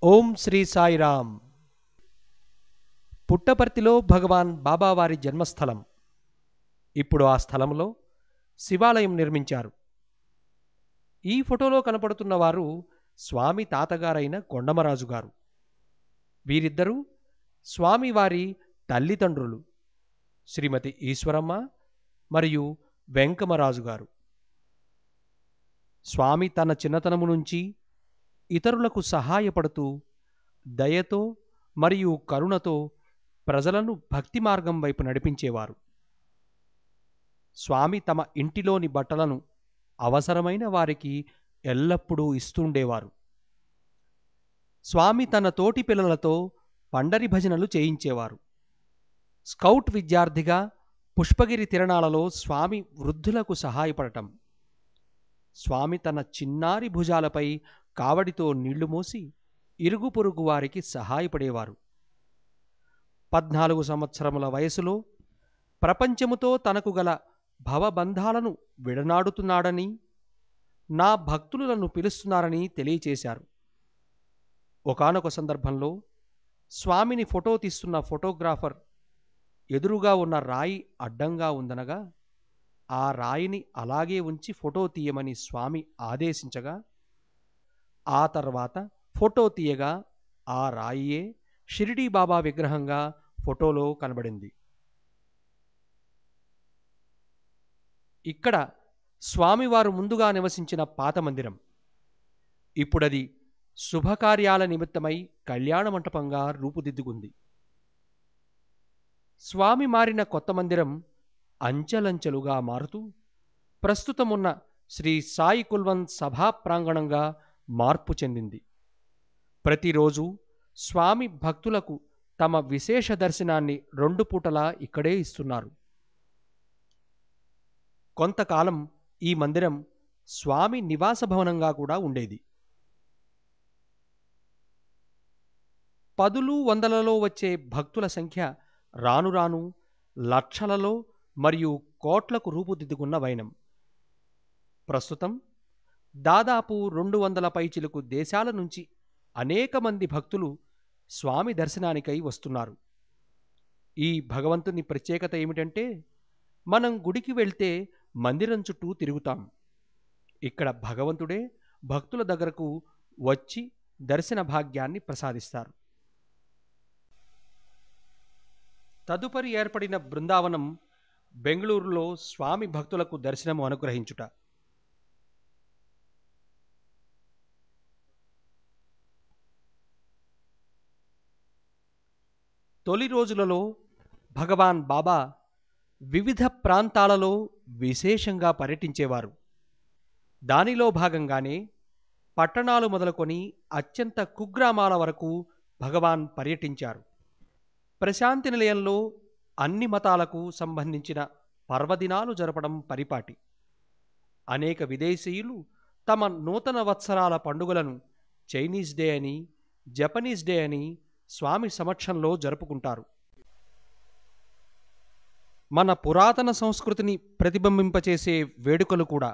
ఓం శ్రీ సాయిరామ్. పుట్టపర్తిలో భగవాన్ బాబావారి జన్మస్థలం. ఇప్పుడు ఆ స్థలంలో శివాలయం నిర్మించారు. ఈ ఫోటోలో కనపడుతున్న వారు స్వామి తాతగారైన కొండమరాజు గారు. వీరిద్దరూ స్వామివారి తల్లిదండ్రులు, శ్రీమతి ఈశ్వరమ్మ మరియు వెంకమరాజు గారు. స్వామి తన చిన్నతనము నుంచి ఇతరులకు సహాయపడుతూ దయతో మరియు కరుణతో ప్రజలను భక్తి మార్గం వైపు నడిపించేవారు. స్వామి తమ ఇంటిలోని బట్టలను అవసరమైన వారికి ఎల్లప్పుడూ ఇస్తుండేవారు. స్వామి తన తోటి పిల్లలతో పండరి భజనలు చేయించేవారు. స్కౌట్ విద్యార్థిగా పుష్పగిరి తిరణాలలో స్వామి వృద్ధులకు సహాయపడటం, స్వామి తన చిన్నారి భుజాలపై కావడితో నీళ్లు మోసి ఇరుగు పొరుగు వారికి సహాయపడేవారు. 14 సంవత్సరముల వయసులో ప్రపంచముతో తనకు గల భవబంధాలను విడనాడుతున్నాడని, నా భక్తులను పిలుస్తున్నారని తెలియచేశారు. ఒకానొక సందర్భంలో స్వామిని ఫోటో తీస్తున్న ఫోటోగ్రాఫర్ ఎదురుగా ఉన్న రాయి అడ్డంగా ఉందనగా ఆ రాయిని అలాగే ఉంచి ఫోటో తీయమని స్వామి ఆదేశించగా, ఆ తర్వాత ఫోటో తీయగా ఆ రాయియే షిరిడీ బాబా విగ్రహంగా ఫోటోలో కనబడింది. ఇక్కడ స్వామివారు ముందుగా నివసించిన పాత మందిరం. ఇప్పుడది శుభకార్యాల నిమిత్తమై కళ్యాణ మంటపంగా రూపుదిద్దుకుంది. స్వామి మారిన కొత్త మందిరం అంచెలంచెలుగా మారుతూ ప్రస్తుతమున్న శ్రీ సాయి కుల్వంత్ సభా ప్రాంగణంగా మార్పు చెందింది. ప్రతిరోజు స్వామి భక్తులకు తమ విశేష దర్శనాన్ని 2 పూటలా ఇక్కడే ఇస్తున్నారు. కొంతకాలం ఈ మందిరం స్వామి నివాస భవనంగా కూడా ఉండేది. పదులు వందలలో వచ్చే భక్తుల సంఖ్య రాను రాను లక్షలలో మరియు కోట్లకు రూపుదిద్దుకున్న వైనం. ప్రస్తుతం దాదాపు 200 పైచిలుకు దేశాల నుంచి అనేక మంది భక్తులు స్వామి దర్శనానికై వస్తున్నారు. ఈ భగవంతుని ప్రత్యేకత ఏమిటంటే, మనం గుడికి వెళ్తే మందిరం చుట్టూ తిరుగుతాం. ఇక్కడ భగవంతుడే భక్తుల దగ్గరకు వచ్చి దర్శన భాగ్యాన్ని ప్రసాదిస్తారు. తదుపరి ఏర్పడిన బృందావనం బెంగళూరులో స్వామి భక్తులకు దర్శనము అనుగ్రహించుట. తొలి రోజులలో భగవాన్ బాబా వివిధ ప్రాంతాలలో విశేషంగా పర్యటించేవారు. దానిలో భాగంగానే పట్టణాలు మొదలుకొని అత్యంత కుగ్రామాల వరకు భగవాన్ పర్యటించారు. ప్రశాంతి నిలయంలో అన్ని మతాలకు సంబంధించిన పర్వదినాలు జరపడం పరిపాటి. అనేక విదేశీయులు తమ నూతన వత్సరాల పండుగలను చైనీస్ డే అని, జపనీస్ డే అని స్వామి సమక్షంలో జరుపుకుంటారు. మన పురాతన సంస్కృతిని ప్రతిబింబింపచేసే వేడుకలు కూడా.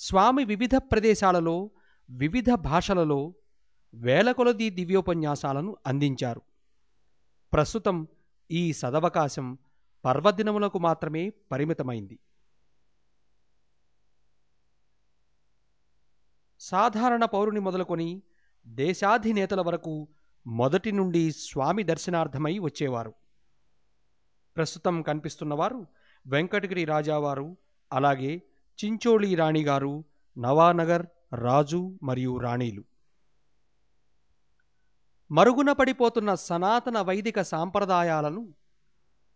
స్వామి వివిధ ప్రదేశాలలో వివిధ భాషలలో వేల కొలది దివ్యోపన్యాసాలను అందించారు. ప్రస్తుతం ఈ సదవకాశం పర్వదినములకు మాత్రమే పరిమితమైంది. సాధారణ పౌరుని మొదలుకొని దేశాధినేతల వరకు మొదటి నుండి స్వామి దర్శనార్థమై వచ్చేవారు. ప్రస్తుతం కనిపిస్తున్నవారు వెంకటగిరి రాజావారు, అలాగే చించోళి రాణిగారు, నవానగర్ రాజు మరియు రాణీలు. మరుగున పడిపోతున్న సనాతన వైదిక సాంప్రదాయాలను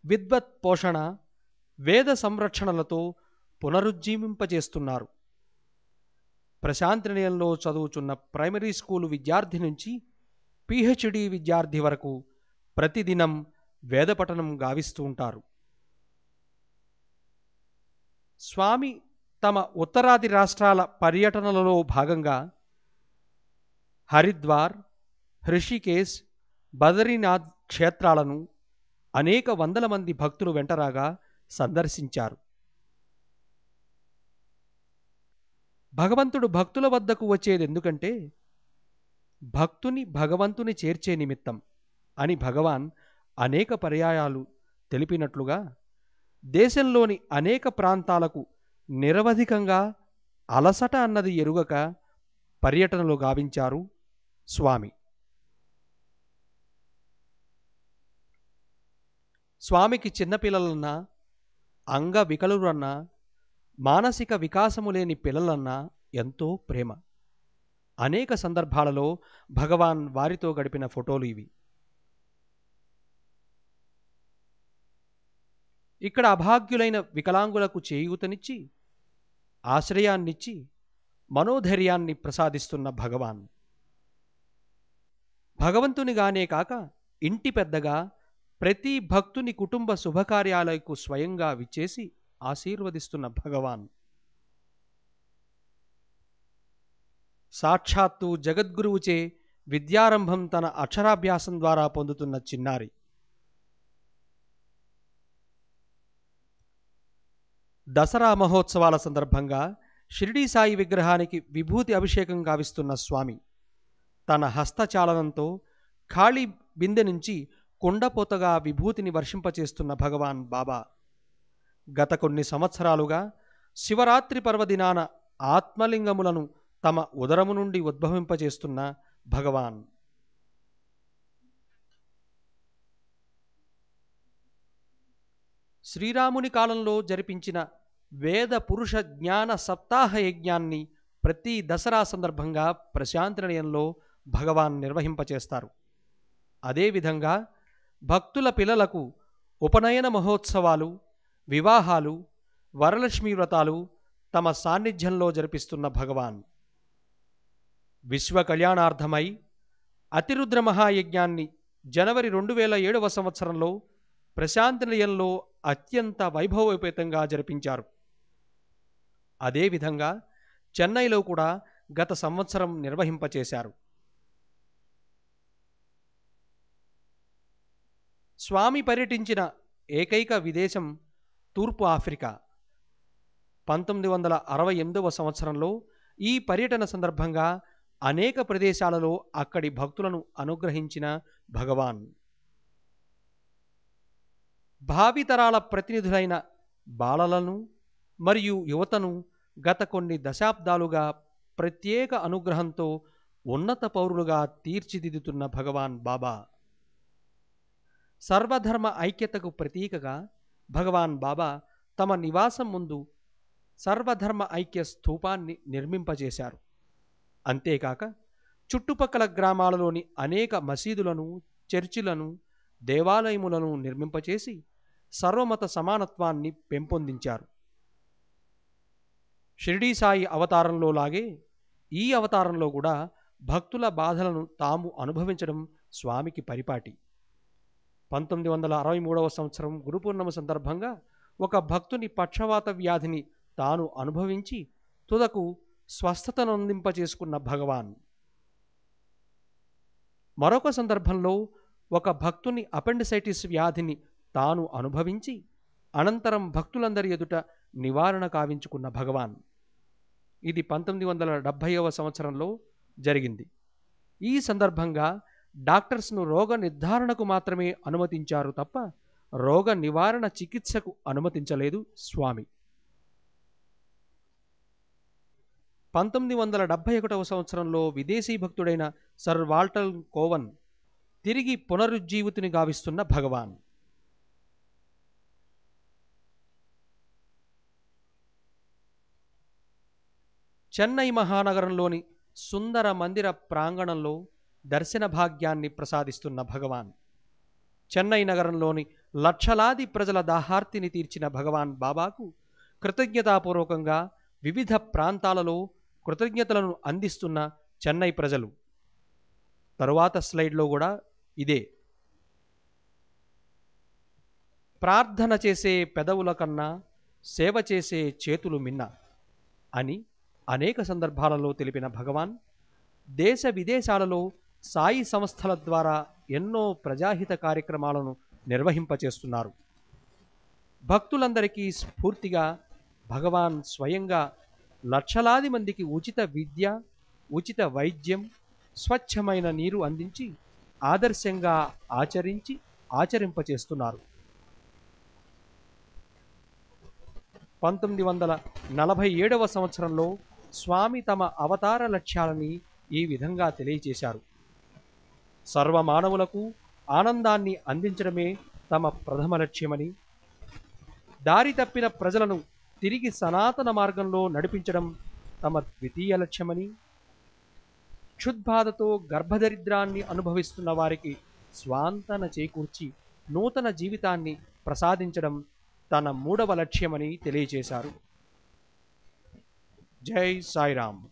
విద్వత్ పోషణ, వేద సంరక్షణలతో పునరుజ్జీవింపజేస్తున్నారు. ప్రశాంతి నిలయంలో చదువుచున్న ప్రైమరీ స్కూలు విద్యార్థి నుంచి PhD విద్యార్థి వరకు ప్రతిదినం వేదపఠనం గావిస్తూ ఉంటారు. స్వామి తమ ఉత్తరాది రాష్ట్రాల పర్యటనలలో భాగంగా హరిద్వార్, హృషికేశ్, బదరీనాథ్ క్షేత్రాలను అనేక వందల మంది భక్తులు వెంటరాగా సందర్శించారు. భగవంతుడు భక్తుల వద్దకు వచ్చేది ఎందుకంటే భక్తుని భగవంతుని చేర్చే నిమిత్తం అని భగవాన్ అనేక పర్యాయాలు తెలిపినట్లుగా దేశంలోని అనేక ప్రాంతాలకు నిరవధికంగా అలసట అన్నది ఎరుగక పర్యటనలు గావించారు స్వామి. స్వామికి చిన్నపిల్లలన్నా, అంగవికలురన్నా, మానసిక వికాసము లేని పిల్లలన్నా ఎంతో ప్రేమ. అనేక సందర్భాలలో భగవాన్ వారితో గడిపిన ఫోటోలు ఇవి. ఇక్కడ అభాగ్యులైన వికలాంగులకు చేయూతనిచ్చి, ఆశ్రయాన్నిచ్చి, మనోధైర్యాన్ని ప్రసాదిస్తున్న భగవాన్. భగవంతునిగానే కాక ఇంటి పెద్దగా ప్రతి భక్తుని కుటుంబ శుభకార్యాలకు స్వయంగా విచ్చేసి ఆశీర్వదిస్తున్న భగవాన్. సాక్షాత్తు జగద్గురువుచే విద్యారంభం తన అక్షరాభ్యాసం ద్వారా పొందుతున్న చిన్నారి. దసరా మహోత్సవాల సందర్భంగా షిరిడీ సాయి విగ్రహానికి విభూతి అభిషేకం గావిస్తున్న స్వామి తన హస్తచాలనంతో ఖాళీ బిందె నుంచి కుండపోతగా విభూతిని వర్షింపచేస్తున్న భగవాన్ బాబా. గత కొన్ని సంవత్సరాలుగా శివరాత్రి పర్వదినాన ఆత్మలింగములను తమ ఉదరము నుండి ఉద్భవింపచేస్తున్న భగవాన్. శ్రీరాముని కాలంలో జరిపించిన వేద పురుష జ్ఞాన సప్తాహ యజ్ఞాన్ని ప్రతి దసరా సందర్భంగా ప్రశాంతి నిలయంలో భగవాన్ నిర్వహింపచేస్తారు. అదేవిధంగా భక్తుల పిల్లలకు ఉపనయన మహోత్సవాలు, వివాహాలు, వరలక్ష్మీ వ్రతాలు తమ సాన్నిధ్యంలో జరిపిస్తున్న భగవాన్. విశ్వ కళ్యాణార్థమై అతిరుద్ర మహాయజ్ఞాన్ని జనవరి 2007వ సంవత్సరంలో ప్రశాంతి నిలయంలో అత్యంత వైభవోపేతంగా జరిపించారు. అదేవిధంగా చెన్నైలో కూడా గత సంవత్సరం నిర్వహింపచేశారు. స్వామి పర్యటించిన ఏకైక విదేశం తూర్పు ఆఫ్రికా. 1968వ సంవత్సరంలో ఈ పర్యటన సందర్భంగా అనేక ప్రదేశాలలో అక్కడి భక్తులను అనుగ్రహించిన భగవాన్. భావితరాల ప్రతినిధులైన బాలలను మరియు యువతను గత కొన్ని దశాబ్దాలుగా ప్రత్యేక అనుగ్రహంతో ఉన్నత పౌరులుగా తీర్చిదిద్దుతున్న భగవాన్ బాబా. సర్వధర్మ ఐక్యతకు ప్రతీకగా భగవాన్ బాబా తమ నివాసం ముందు సర్వధర్మ ఐక్య స్థూపాన్ని నిర్మింపజేశారు. అంతేకాక చుట్టుపక్కల గ్రామాలలోని అనేక మసీదులను, చర్చిలను, దేవాలయములను నిర్మింపచేసి సర్వమత సమానత్వాన్ని పెంపొందించారు. షిరిడీ సాయి అవతారంలో లాగే ఈ అవతారంలో కూడా భక్తుల బాధలను తాము అనుభవించడం స్వామికి పరిపాటి. 1963వ సంవత్సరం గురుపూర్ణిమ సందర్భంగా ఒక భక్తుని పక్షవాత వ్యాధిని తాను అనుభవించి తుదకు స్వస్థతనందింపచేసుకున్న భగవాన్. మరొక సందర్భంలో ఒక భక్తుని అపెండిసైటిస్ వ్యాధిని తాను అనుభవించి అనంతరం భక్తులందరి ఎదుట నివారణ కావించుకున్న భగవాన్. ఇది 1970వ సంవత్సరంలో జరిగింది. ఈ సందర్భంగా డాక్టర్స్ను రోగ నిర్ధారణకు మాత్రమే అనుమతించారు తప్ప రోగ నివారణ చికిత్సకు అనుమతించలేదు స్వామి. 1971వ సంవత్సరంలో విదేశీ భక్తుడైన సర్ వాల్టర్ కోవన్ తిరిగి పునరుజ్జీవితుని గావిస్తున్న భగవాన్. చెన్నై మహానగరంలోని సుందర మందిర ప్రాంగణంలో దర్శన భాగ్యాన్ని ప్రసాదిస్తున్న భగవాన్. చెన్నై నగరంలోని లక్షలాది ప్రజల దాహార్తిని తీర్చిన భగవాన్ బాబాకు కృతజ్ఞతాపూర్వకంగా వివిధ ప్రాంతాలలో కృతజ్ఞతలను అందిస్తున్న చెన్నై ప్రజలు. తరువాత స్లైడ్లో కూడా ఇదే. ప్రార్థన చేసే పెదవుల కన్నా సేవ చేసే చేతులు మిన్న అని అనేక సందర్భాలలో తెలిపిన భగవాన్ దేశ విదేశాలలో సాయి సంస్థల ద్వారా ఎన్నో ప్రజాహిత కార్యక్రమాలను నిర్వహింపచేస్తున్నారు. భక్తులందరికీ స్ఫూర్తిగా భగవాన్ స్వయంగా లక్షలాది మందికి ఉచిత విద్య, ఉచిత వైద్యం, స్వచ్ఛమైన నీరు అందించి ఆదర్శంగా ఆచరింపచేస్తున్నారు. 1947వ సంవత్సరంలో స్వామి తమ అవతార లక్ష్యాలని ఈ విధంగా తెలియచేశారు. సర్వమానవులకు ఆనందాన్ని అందించడమే తమ ప్రథమ లక్ష్యమని, దారి తప్పిన ప్రజలను తిరిగి సనాతన మార్గంలో నడిపించడం తమ ద్వితీయ లక్ష్యమని, క్షుద్బాధతో గర్భదరిద్రాన్ని అనుభవిస్తున్న వారికి స్వాంతన చేకూర్చి నూతన జీవితాన్ని ప్రసాదించడం తన మూడవ లక్ష్యమని తెలియచేశారు. జై సాయిరామ్.